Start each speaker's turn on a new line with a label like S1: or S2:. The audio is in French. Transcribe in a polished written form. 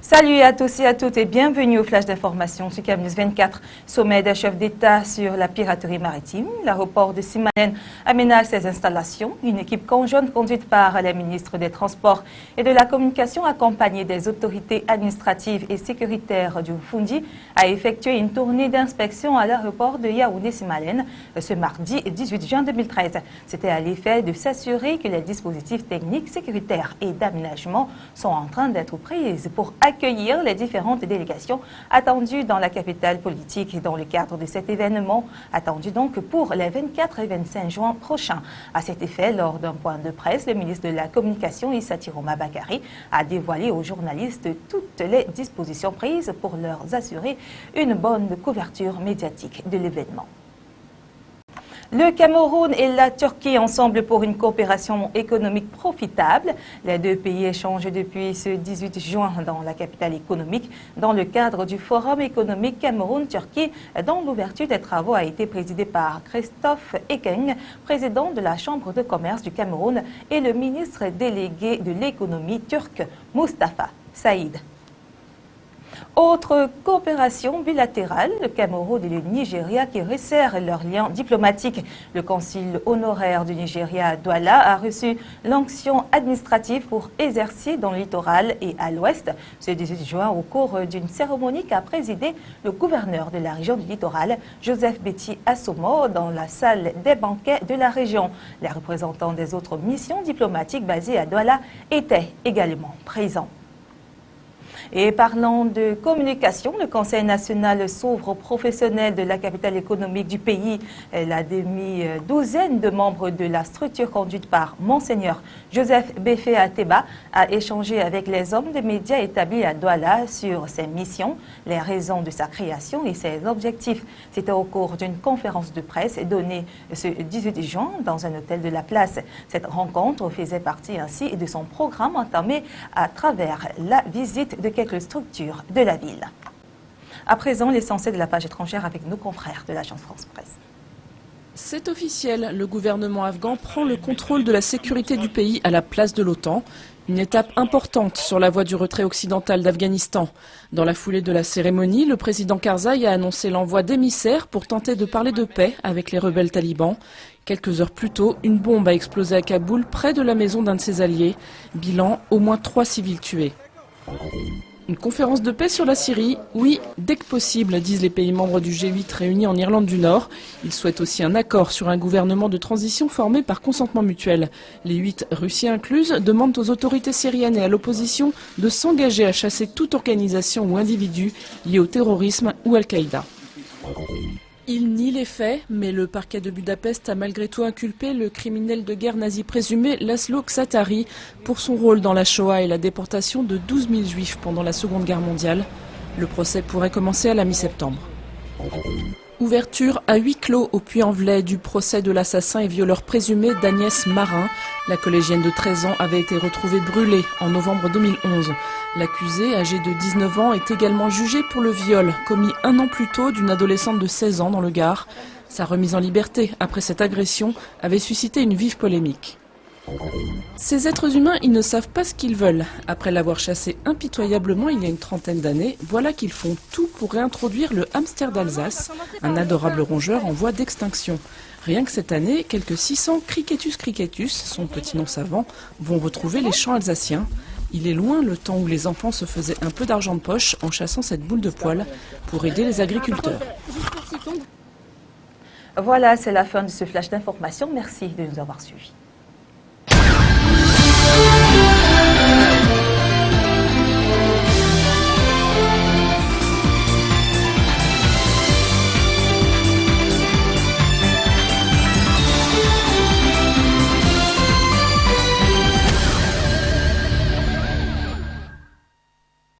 S1: Salut à tous et à toutes et bienvenue au flash d'information sur CAMNews 24. Sommet des chefs d'État sur la piraterie maritime. L'aéroport de Simalène aménage ses installations. Une équipe conjointe conduite par la ministre des Transports et de la Communication accompagnée des autorités administratives et sécuritaires du Fundi a effectué une tournée d'inspection à l'aéroport de Yaoundé-Simalène ce mardi 18 juin 2013. C'était à l'effet de s'assurer que les dispositifs techniques, sécuritaires et d'aménagement sont en train d'être pris pour accueillir les différentes délégations attendues dans la capitale politique dans le cadre de cet événement attendu donc pour les 24 et 25 juin prochains. À cet effet, lors d'un point de presse, le ministre de la Communication, Issa Tiroma Bakari, a dévoilé aux journalistes toutes les dispositions prises pour leur assurer une bonne couverture médiatique de l'événement. Le Cameroun et la Turquie ensemble pour une coopération économique profitable. Les deux pays échangent depuis ce 18 juin dans la capitale économique dans le cadre du Forum économique Cameroun-Turquie dont l'ouverture des travaux a été présidée par Christophe Ekeng, président de la Chambre de commerce du Cameroun, et le ministre délégué de l'économie turque, Mustafa Saïd. Autre coopération bilatérale, le Cameroun et le Nigeria qui resserrent leurs liens diplomatiques. Le consul honoraire du Nigeria à Douala a reçu l'onction administrative pour exercer dans le littoral et à l'ouest ce 18 juin au cours d'une cérémonie qu'a présidé le gouverneur de la région du littoral, Joseph Betty Assomo, dans la salle des banquets de la région. Les représentants des autres missions diplomatiques basées à Douala étaient également présents. Et parlant de communication, le Conseil national s'ouvre aux professionnels de la capitale économique du pays. La demi-douzaine de membres de la structure conduite par Monseigneur Joseph Beffé Ateba a échangé avec les hommes des médias établis à Douala sur ses missions, les raisons de sa création et ses objectifs. C'était au cours d'une conférence de presse donnée ce 18 juin dans un hôtel de la place. Cette rencontre faisait partie ainsi de son programme entamé à travers la visite de quelques structures de la ville. À présent, l'essentiel de la page étrangère avec nos confrères de l'agence France Presse.
S2: C'est officiel, le gouvernement afghan prend le contrôle de la sécurité du pays à la place de l'OTAN. Une étape importante sur la voie du retrait occidental d'Afghanistan. Dans la foulée de la cérémonie, le président Karzai a annoncé l'envoi d'émissaires pour tenter de parler de paix avec les rebelles talibans. Quelques heures plus tôt, une bombe a explosé à Kaboul, près de la maison d'un de ses alliés. Bilan, au moins 3 civils tués. Une conférence de paix sur la Syrie, oui, dès que possible, disent les pays membres du G8 réunis en Irlande du Nord. Ils souhaitent aussi un accord sur un gouvernement de transition formé par consentement mutuel. Les 8, Russie incluse, demandent aux autorités syriennes et à l'opposition de s'engager à chasser toute organisation ou individu lié au terrorisme ou Al-Qaïda. Il nie les faits, mais le parquet de Budapest a malgré tout inculpé le criminel de guerre nazi présumé Laszlo Ksatáry pour son rôle dans la Shoah et la déportation de 12 000 juifs pendant la Seconde Guerre mondiale. Le procès pourrait commencer à la mi-septembre. Ouverture à huis clos au Puy-en-Velay du procès de l'assassin et violeur présumé d'Agnès Marin. La collégienne de 13 ans avait été retrouvée brûlée en novembre 2011. L'accusé, âgé de 19 ans, est également jugé pour le viol commis un an plus tôt d'une adolescente de 16 ans dans le Gard. Sa remise en liberté après cette agression avait suscité une vive polémique. Ces êtres humains, ils ne savent pas ce qu'ils veulent. Après l'avoir chassé impitoyablement il y a une trentaine d'années, voilà qu'ils font tout pour réintroduire le hamster d'Alsace, un adorable rongeur en voie d'extinction. Rien que cette année, quelques 600 Cricetus cricetus, son petit nom savant, vont retrouver les champs alsaciens. Il est loin le temps où les enfants se faisaient un peu d'argent de poche en chassant cette boule de poil pour aider les agriculteurs.
S1: Voilà, c'est la fin de ce flash d'information. Merci de nous avoir suivis.